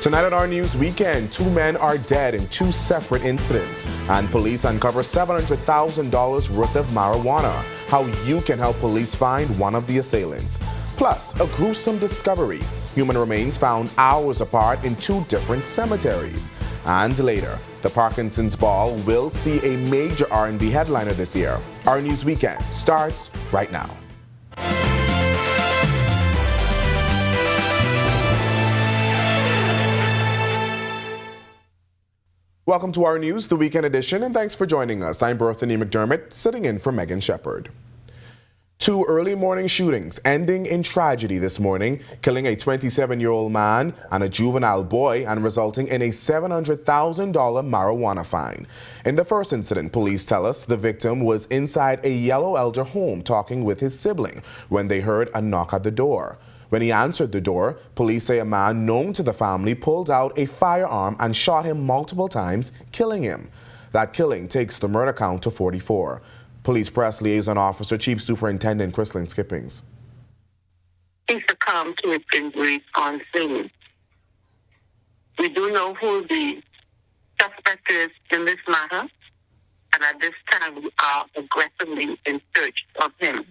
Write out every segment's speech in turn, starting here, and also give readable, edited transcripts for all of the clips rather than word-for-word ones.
Tonight at our News Weekend, 2 men are dead in 2 separate incidents, and police uncover $700,000 worth of marijuana. How you can help police find one of the assailants. Plus, a gruesome discovery. Human remains found hours apart in 2 different cemeteries. And later, the Parkinsons Ball will see a major R&B headliner this year. Our News Weekend starts right now. Welcome to our news, the weekend edition, and thanks for joining us. I'm Berthany McDermott, sitting in for Megan Shepard. 2 early morning shootings ending in tragedy this morning, killing a 27-year-old man and a juvenile boy and resulting in a $700,000 marijuana fine. In the first incident, police tell us the victim was inside a yellow elder home talking with his sibling when they heard a knock at the door. When he answered the door, police say a man known to the family pulled out a firearm and shot him multiple times, killing him. That killing takes the murder count to 44. Police Press Liaison Officer Chief Superintendent Chrislyn Skippings. He succumbed to his injuries on scene. We do know who the suspect is in this matter, and at this time we are aggressively in search of him.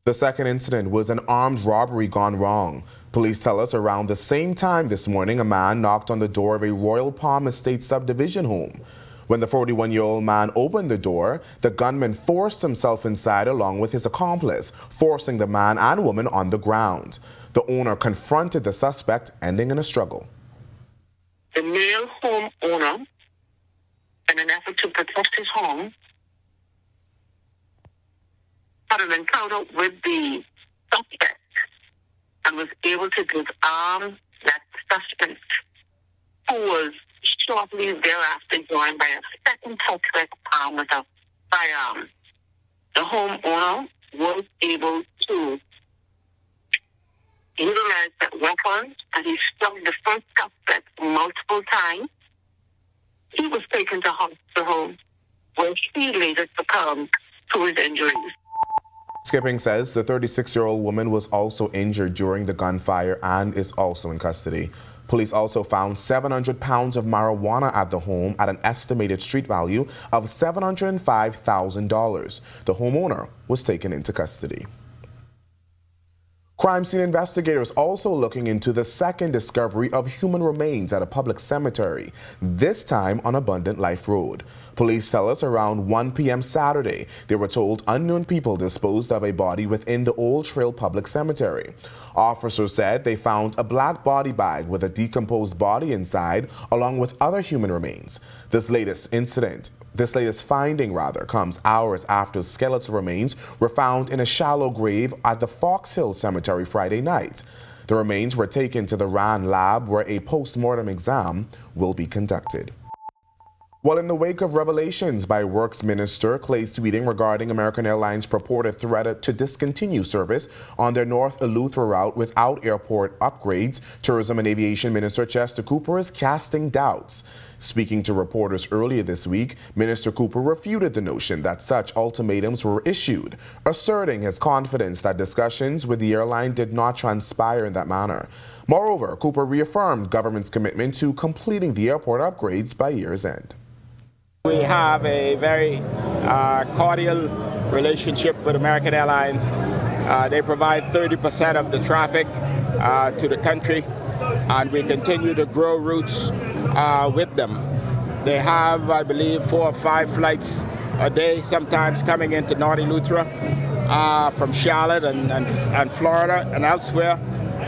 The second incident was an armed robbery gone wrong. Police tell us around the same time this morning, a man knocked on the door of a Royal Palm Estate subdivision home. When the 41-year-old man opened the door, the gunman forced himself inside along with his accomplice, forcing the man and woman on the ground. The owner confronted the suspect, ending in a struggle. The male homeowner, in an effort to protect his home, had an encounter with the suspect and was able to disarm that suspect, who was shortly thereafter joined by a second suspect armed with a firearm. The homeowner was able to utilize that weapon and he struck the first suspect multiple times. He was taken to hospital where he later succumbed to his injuries. Skipping says the 36-year-old woman was also injured during the gunfire and is also in custody. Police also found 700 pounds of marijuana at the home at an estimated street value of $705,000. The homeowner was taken into custody. Crime scene investigators also looking into the second discovery of human remains at a public cemetery, this time on Abundant Life Road. Police tell us around 1 p.m. Saturday, they were told unknown people disposed of a body within the Old Trail Public Cemetery. Officers said they found a black body bag with a decomposed body inside, along with other human remains. This latest finding comes hours after skeletal remains were found in a shallow grave at the Fox Hill Cemetery Friday night. The remains were taken to the RAN lab where a post-mortem exam will be conducted. Well, in the wake of revelations by Works Minister Clay Sweeting regarding American Airlines' purported threat to discontinue service on their North Eleuthera route without airport upgrades, Tourism and Aviation Minister Chester Cooper is casting doubts. Speaking to reporters earlier this week, Minister Cooper refuted the notion that such ultimatums were issued, asserting his confidence that discussions with the airline did not transpire in that manner. Moreover, Cooper reaffirmed government's commitment to completing the airport upgrades by year's end. We have a very cordial relationship with American Airlines. They provide 30% of the traffic to the country, and we continue to grow routes with them. They have, I believe, 4 or 5 flights a day, sometimes coming into North Eleuthera from Charlotte and Florida and elsewhere.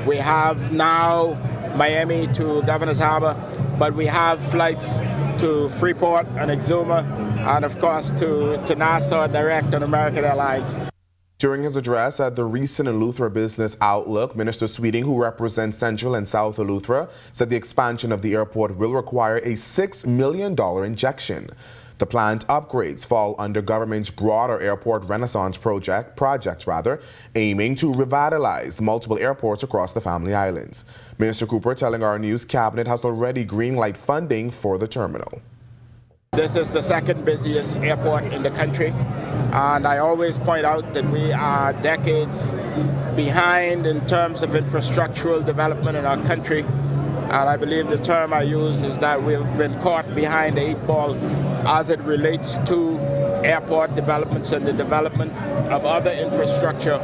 We have now Miami to Governor's Harbor, but we have flights to Freeport and Exuma, and of course to Nassau direct on American Airlines. During his address at the recent Eleuthera Business Outlook, Minister Sweeting, who represents Central and South Eleuthera, said the expansion of the airport will require a $6 million injection. The planned upgrades fall under government's broader airport renaissance project, aiming to revitalize multiple airports across the Family Islands. Minister Cooper telling our news cabinet has already greenlight funding for the terminal. This is the second busiest airport in the country, and I always point out that we are decades behind in terms of infrastructural development in our country. and I believe the term I use is that we've been caught behind the 8 ball as it relates to airport developments and the development of other infrastructure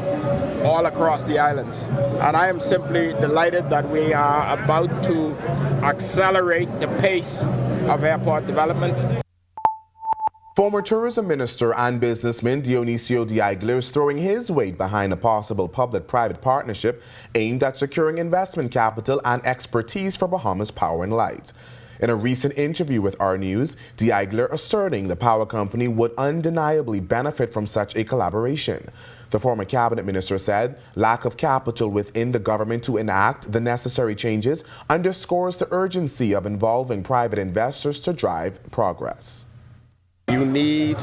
all across the islands. And I am simply delighted that we are about to accelerate the pace of airport developments. Former tourism minister and businessman Dionisio Diagler is throwing his weight behind a possible public-private partnership aimed at securing investment capital and expertise for Bahamas Power and Light. In a recent interview with Our News, Diagler asserting the power company would undeniably benefit from such a collaboration. The former cabinet minister said lack of capital within the government to enact the necessary changes underscores the urgency of involving private investors to drive progress. You need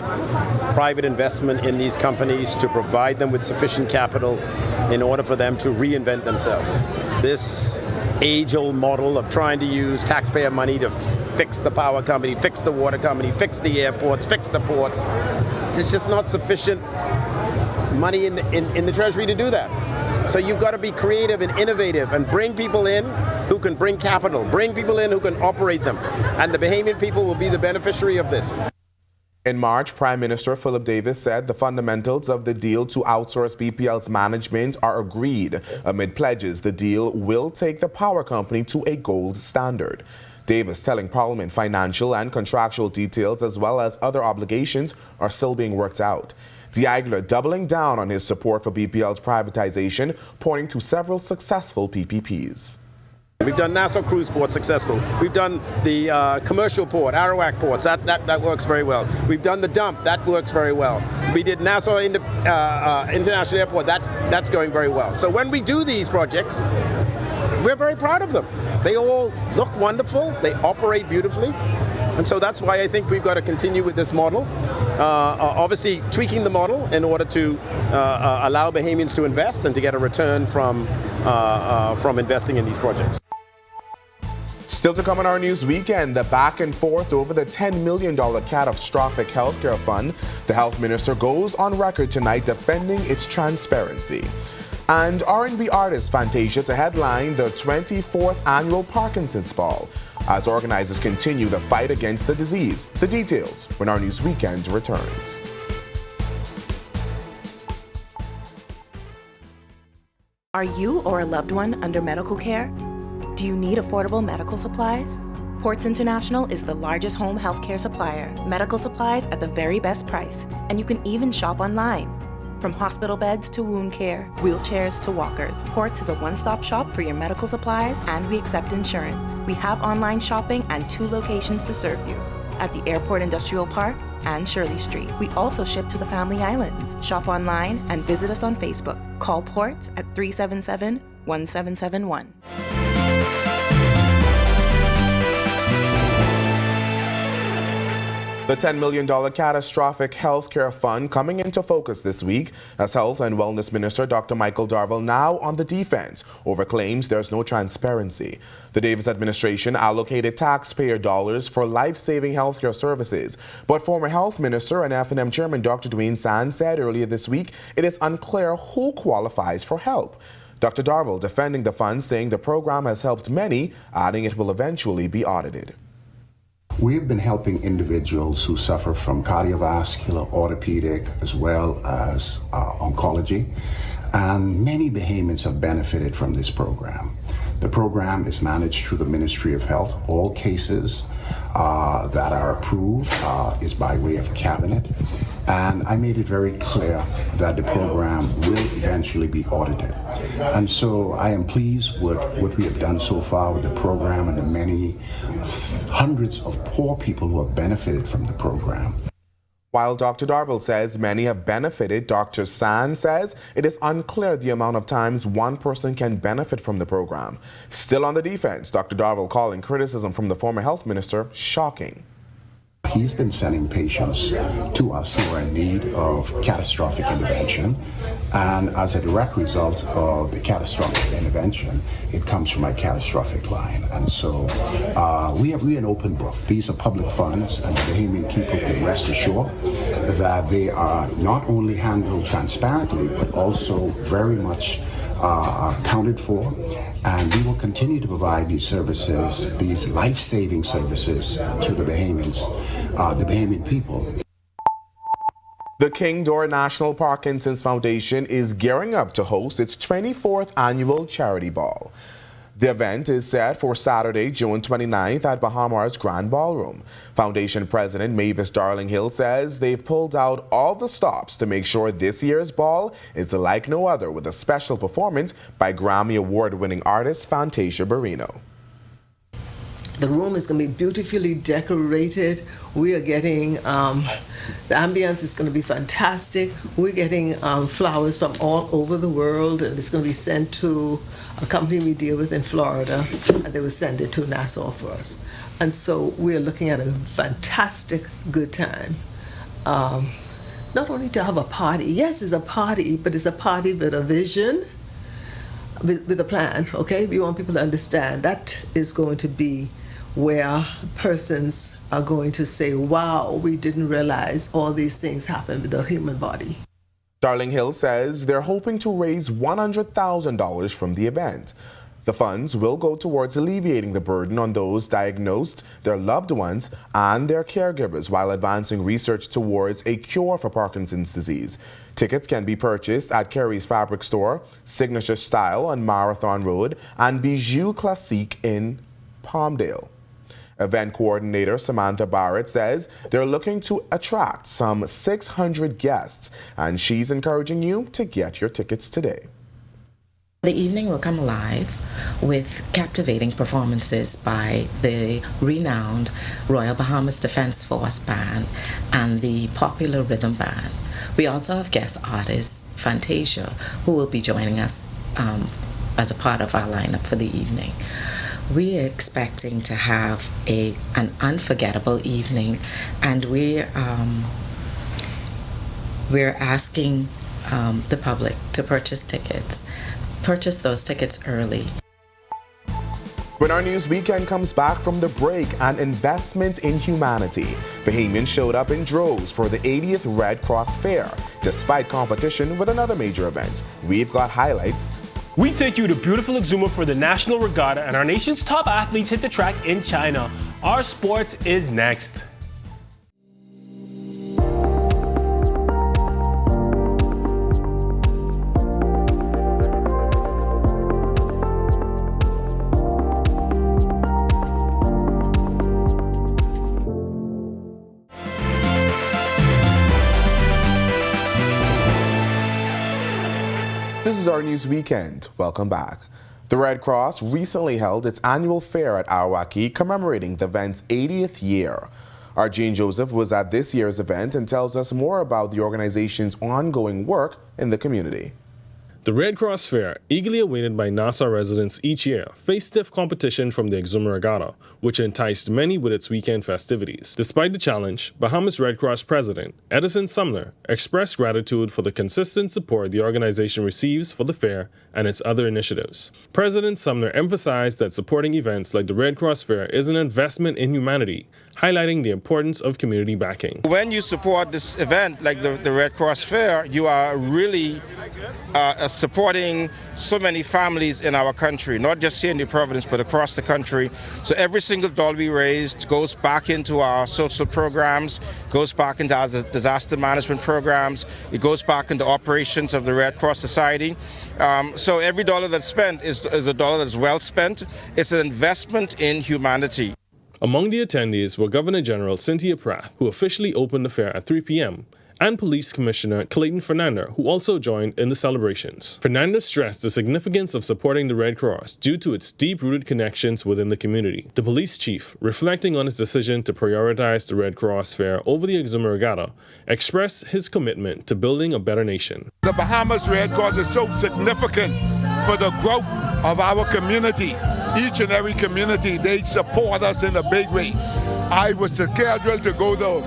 private investment in these companies to provide them with sufficient capital in order for them to reinvent themselves. This age-old model of trying to use taxpayer money to fix the power company, fix the water company, fix the airports, fix the ports, there's just not sufficient money in the Treasury to do that. So you've got to be creative and innovative and bring people in who can bring capital, bring people in who can operate them, and the Bahamian people will be the beneficiary of this. In March, Prime Minister Philip Davis said the fundamentals of the deal to outsource BPL's management are agreed. Amid pledges, the deal will take the power company to a gold standard. Davis telling Parliament financial and contractual details as well as other obligations are still being worked out. Diagler doubling down on his support for BPL's privatization, pointing to several successful PPPs. We've done Nassau Cruise Port successful. We've done the commercial port, Arawak ports. That works very well. We've done the dump. That works very well. We did Nassau International Airport. That's going very well. So when we do these projects, we're very proud of them. They all look wonderful. They operate beautifully. And so that's why I think we've got to continue with this model. Obviously tweaking the model in order to allow Bahamians to invest and to get a return from investing in these projects. Still to come on Our News Weekend, the back and forth over the $10 million Catastrophic healthcare fund. The health minister goes on record tonight defending its transparency. And R&B artist Fantasia to headline the 24th annual Parkinsons Ball as organizers continue the fight against the disease. The details when Our News Weekend returns. Are you or a loved one under medical care? Do you need affordable medical supplies? Ports International is the largest home healthcare supplier. Medical supplies at the very best price, and you can even shop online. From hospital beds to wound care, wheelchairs to walkers, Ports is a one-stop shop for your medical supplies, and we accept insurance. We have online shopping and 2 locations to serve you, at the Airport Industrial Park and Shirley Street. We also ship to the Family Islands. Shop online and visit us on Facebook. Call Ports at 377-1771. The $10 million Catastrophic Healthcare Fund coming into focus this week as Health and Wellness Minister Dr. Michael Darville now on the defense over claims there's no transparency. The Davis administration allocated taxpayer dollars for life-saving healthcare services, but former Health Minister and F&M Chairman Dr. Dwayne Sands said earlier this week it is unclear who qualifies for help. Dr. Darville defending the fund, saying the program has helped many, adding it will eventually be audited. We've been helping individuals who suffer from cardiovascular, orthopedic, as well as oncology, and many Bahamians have benefited from this program. The program is managed through the Ministry of Health. All cases that are approved is by way of cabinet, and I made it very clear that the program will eventually be audited. And so I am pleased with what we have done so far with the program and the many hundreds of poor people who have benefited from the program. While Dr. Darville says many have benefited, Dr. Sands says it is unclear the amount of times one person can benefit from the program. Still on the defense, Dr. Darville calling criticism from the former health minister shocking. He's been sending patients to us who are in need of catastrophic intervention, and as a direct result of the catastrophic intervention, it comes from my catastrophic line. And so we're an open book. These are public funds, and the Bahamian people can rest assured that they are not only handled transparently, but also very much accounted for, and we will continue to provide these services, these life-saving services, to the Bahamian people. The King Door National Parkinsons Foundation is gearing up to host its 24th annual charity ball. The event is set for Saturday, June 29th at Bahamas Grand Ballroom. Foundation President Mavis Darling-Hill says they've pulled out all the stops to make sure this year's ball is like no other, with a special performance by Grammy Award-winning artist Fantasia Barrino. The room is going to be beautifully decorated. We are getting, the ambience is going to be fantastic. We're getting flowers from all over the world, and it's going to be sent to a company we deal with in Florida, and they will send it to Nassau for us. And so we're looking at a fantastic good time. Not only to have a party, yes, it's a party, but it's a party with a vision, with a plan, okay? We want people to understand that is going to be where persons are going to say, wow, we didn't realize all these things happen with the human body. Darling-Hill says they're hoping to raise $100,000 from the event. The funds will go towards alleviating the burden on those diagnosed, their loved ones, and their caregivers, while advancing research towards a cure for Parkinson's disease. Tickets can be purchased at Kerry's Fabric Store, Signature Style on Marathon Road, and Bijou Classique in Palmdale. Event coordinator Samantha Barrett says they're looking to attract some 600 guests, and she's encouraging you to get your tickets today. The evening will come alive with captivating performances by the renowned Royal Bahamas Defense Force Band and the popular rhythm band. We also have guest artist Fantasia, who will be joining us as a part of our lineup for the evening. We are expecting to have an unforgettable evening, and we're asking the public to purchase those tickets early. When our news weekend comes back from the break, an investment in humanity. Bahamians showed up in droves for the 80th Red Cross Fair, despite competition with another major event. We've got highlights. We take you to beautiful Exuma for the National Regatta, and our nation's top athletes hit the track in China. Our sports is next. This is our news weekend. Welcome back. The Red Cross recently held its annual fair at Arawaki, commemorating the event's 80th year. Our Jean Joseph was at this year's event and tells us more about the organization's ongoing work in the community. The Red Cross Fair, eagerly awaited by Nassau residents each year, faced stiff competition from the Exuma Regatta, which enticed many with its weekend festivities. Despite the challenge, Bahamas Red Cross President Edison Sumner expressed gratitude for the consistent support the organization receives for the fair and its other initiatives. President Sumner emphasized that supporting events like the Red Cross Fair is an investment in humanity, highlighting the importance of community backing. When you support this event like the Red Cross Fair, you are really supporting so many families in our country, not just here in the province, but across the country. So every single dollar we raised goes back into our social programs, goes back into our disaster management programs, it goes back into operations of the Red Cross Society. So every dollar that's spent is a dollar that's well spent. It's an investment in humanity. Among the attendees were Governor General Cynthia Pratt, who officially opened the fair at 3 p.m., and Police Commissioner Clayton Fernanda, who also joined in the celebrations. Fernanda stressed the significance of supporting the Red Cross due to its deep-rooted connections within the community. The police chief, reflecting on his decision to prioritize the Red Cross Fair over the Exuma Regatta, expressed his commitment to building a better nation. The Bahamas Red Cross is so significant for the growth of our community. Each and every community, they support us in a big way. I was scheduled to go to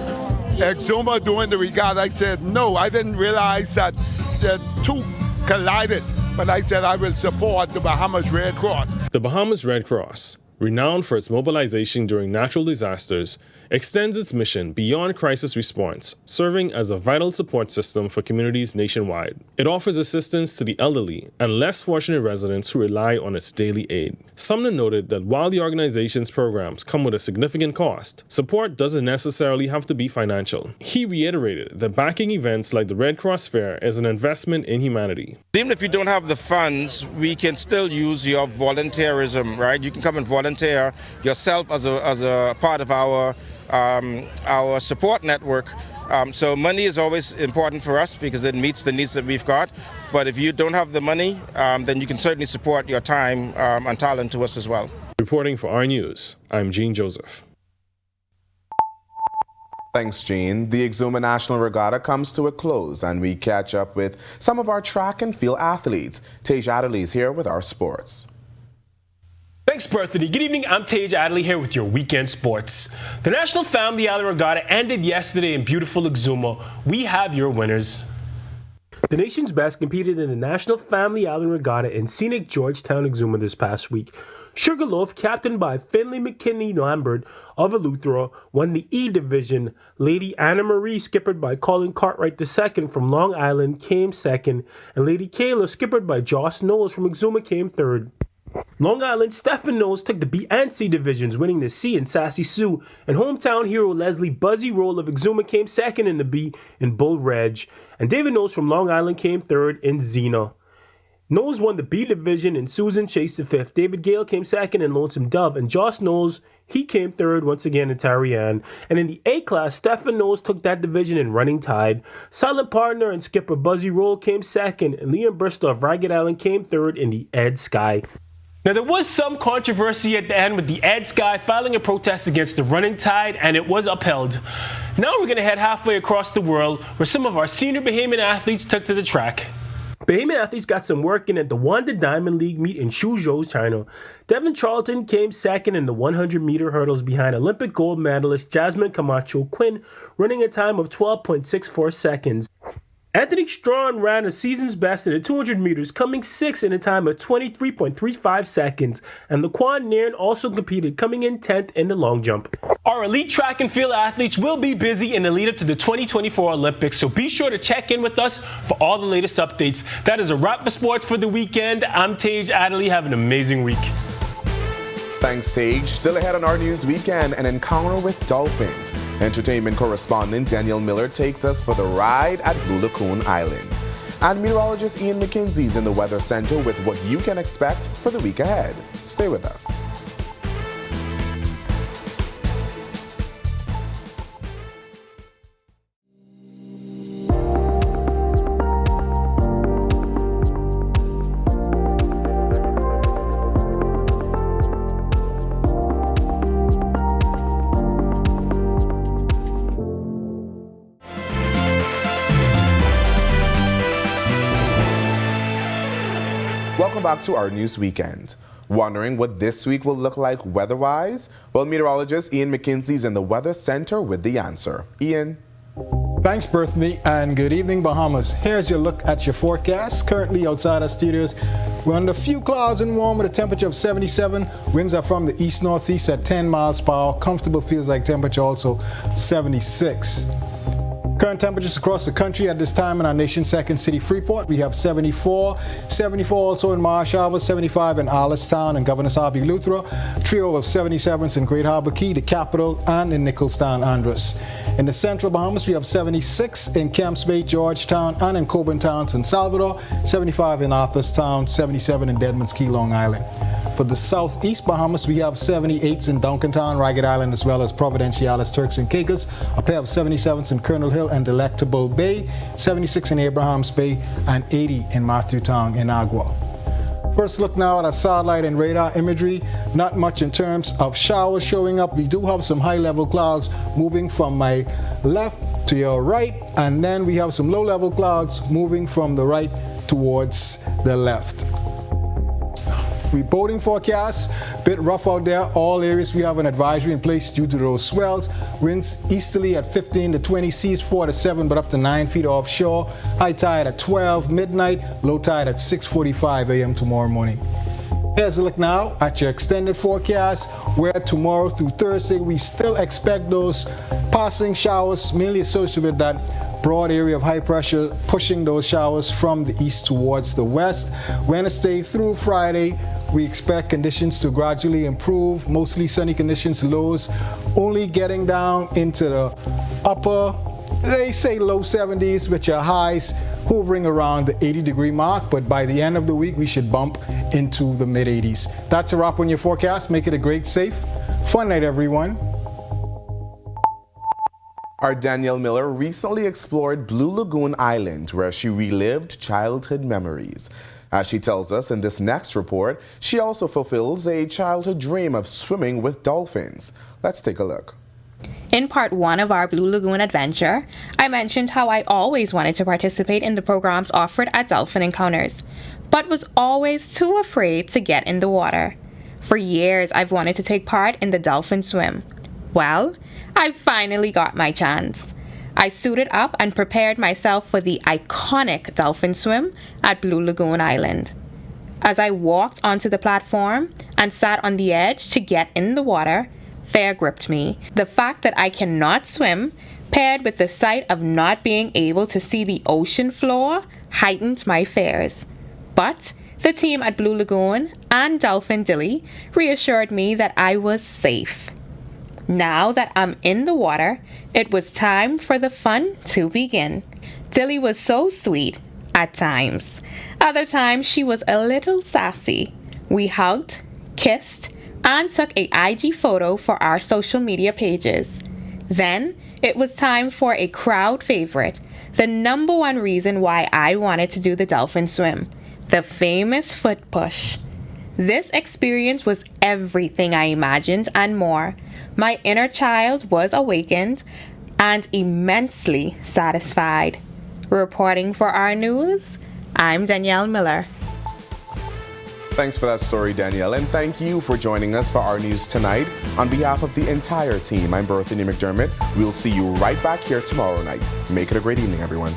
Exuma during the regatta. I said, no, I didn't realize that the two collided, but I said I will support the Bahamas Red Cross. The Bahamas Red Cross, renowned for its mobilization during natural disasters, extends its mission beyond crisis response, serving as a vital support system for communities nationwide. It offers assistance to the elderly and less fortunate residents who rely on its daily aid. Sumner noted that while the organization's programs come with a significant cost, support doesn't necessarily have to be financial. He reiterated that backing events like the Red Cross Fair is an investment in humanity. Even if you don't have the funds, we can still use your volunteerism, right? You can come and volunteer yourself as a part of our support network. So money is always important for us because it meets the needs that we've got. But if you don't have the money, then you can certainly support your time and talent to us as well. Reporting for Our News, I'm Gene Joseph. Thanks, Gene. The Exuma National Regatta comes to a close, and we catch up with some of our track and field athletes. Tej Adderley is here with our sports. Thanks, Berthany. Good evening. I'm Tej Adderley here with your weekend sports. The National Family Island Regatta ended yesterday in beautiful Exuma. We have your winners. The nation's best competed in the National Family Island Regatta in scenic Georgetown, Exuma this past week. Sugarloaf, captained by Finley McKinney Lambert of Eleuthera, won the E Division. Lady Anna Marie, skippered by Colin Cartwright II from Long Island, came second, and Lady Kayla, skippered by Joss Knowles from Exuma, came third. Long Island, Stephen Knowles took the B and C divisions, winning the C in Sassy Sue, and hometown hero Leslie Buzzy Roll of Exuma came second in the B in Bull Reg, and David Knowles from Long Island came third in Xena. Knowles won the B division and Susan chased the fifth. David Gale came second in Lonesome Dove, and Joss Knowles, he came third once again in Tarian. And in the A class, Stephen Knowles took that division in Running Tide. Silent Partner and skipper Buzzy Roll came second, and Liam Bristol of Ragged Island came third in the Ed Sky. Now, there was some controversy at the end with the Ed Sky filing a protest against the Running Tide, and it was upheld. Now we're going to head halfway across the world, where some of our senior Bahamian athletes took to the track. Bahamian athletes got some work in at the Wanda Diamond League meet in Suzhou, China. Devin Charlton came second in the 100-meter hurdles behind Olympic gold medalist Jasmine Camacho Quinn, running a time of 12.64 seconds. Anthony Strawn ran a season's best in the 200 meters, coming sixth in a time of 23.35 seconds, and Laquan Nairn also competed, coming in 10th in the long jump. Our elite track and field athletes will be busy in the lead up to the 2024 Olympics, so be sure to check in with us for all the latest updates. That is a wrap for sports for the weekend. I'm Tej Adderley. Have an amazing week. Thanks, Tej. Still ahead on Our News Weekend, an encounter with dolphins. Entertainment correspondent Daniel Miller takes us for the ride at Blue Lagoon Island. And meteorologist Ian McKinsey is in the Weather Center with what you can expect for the week ahead. Stay with us. Welcome back to Our News Weekend. Wondering what this week will look like weather-wise? Well, meteorologist Ian McKinsey is in the Weather Center with the answer. Ian. Thanks, Berthany, and good evening, Bahamas. Here's your look at your forecast. Currently outside our studios, we're under a few clouds and warm with a temperature of 77. Winds are from the east-northeast at 10 miles per hour. Comfortable feels like temperature also 76. Current temperatures across the country at this time in our nation's second city, Freeport. We have 74 also in Marsh Harbour, 75 in Allenstown and Governor's Harbour, Eleuthera, trio of 77s in Great Harbour Key, the capital, and in Nicholstown, Andros. In the central Bahamas, we have 76 in Camps Bay, Georgetown, and in Coburn Town, San Salvador, 75 in Arthurstown, 77 in Deadman's Key, Long Island. For the southeast Bahamas, we have 78s in Duncantown, Ragged Island, as well as Providenciales, Turks and Caicos, a pair of 77s in Colonel Hill and Delectable Bay, 76 in Abrahams Bay, and 80 in Matthewtown in Agua. First look now at our satellite and radar imagery. Not much in terms of showers showing up. We do have some high-level clouds moving from my left to your right, and then we have some low-level clouds moving from the right towards the left. Boating forecast, bit rough out there. All areas we have an advisory in place due to those swells. Winds easterly at 15 to 20, seas 4 to 7, but up to 9 feet offshore. High tide at 12 midnight, low tide at 6:45 a.m. tomorrow morning. Here's a look now at your extended forecast, where tomorrow through Thursday we still expect those passing showers, mainly associated with that broad area of high pressure pushing those showers from the east towards the west. Wednesday through Friday, we expect conditions to gradually improve, mostly sunny conditions, lows only getting down into the upper, they say low 70s, with your highs hovering around the 80-degree mark, but by the end of the week we should bump into the mid-80s. That's a wrap on your forecast. Make it a great, safe, fun night, everyone. Our Danielle Miller recently explored Blue Lagoon Island, where she relived childhood memories. As she tells us in this next report, she also fulfills a childhood dream of swimming with dolphins. Let's take a look. In part 1 of our Blue Lagoon adventure, I mentioned how I always wanted to participate in the programs offered at Dolphin Encounters, but was always too afraid to get in the water. For years, I've wanted to take part in the Dolphin Swim. Well, I finally got my chance. I suited up and prepared myself for the iconic Dolphin Swim at Blue Lagoon Island. As I walked onto the platform and sat on the edge to get in the water, fear gripped me. The fact that I cannot swim, paired with the sight of not being able to see the ocean floor, heightened my fears. But the team at Blue Lagoon and Dolphin Dilly reassured me that I was safe. Now that I'm in the water, it was time for the fun to begin. Dilly was so sweet at times. Other times she was a little sassy. We hugged, kissed, and took a IG photo for our social media pages. Then it was time for a crowd favorite, the number one reason why I wanted to do the Dolphin Swim, the famous foot push. This experience was everything I imagined and more. My inner child was awakened and immensely satisfied. Reporting for Our News, I'm Danielle Miller. Thanks for that story, Danielle, and thank you for joining us for Our News tonight. On behalf of the entire team, I'm Berthany McDermott. We'll see you right back here tomorrow night. Make it a great evening, everyone.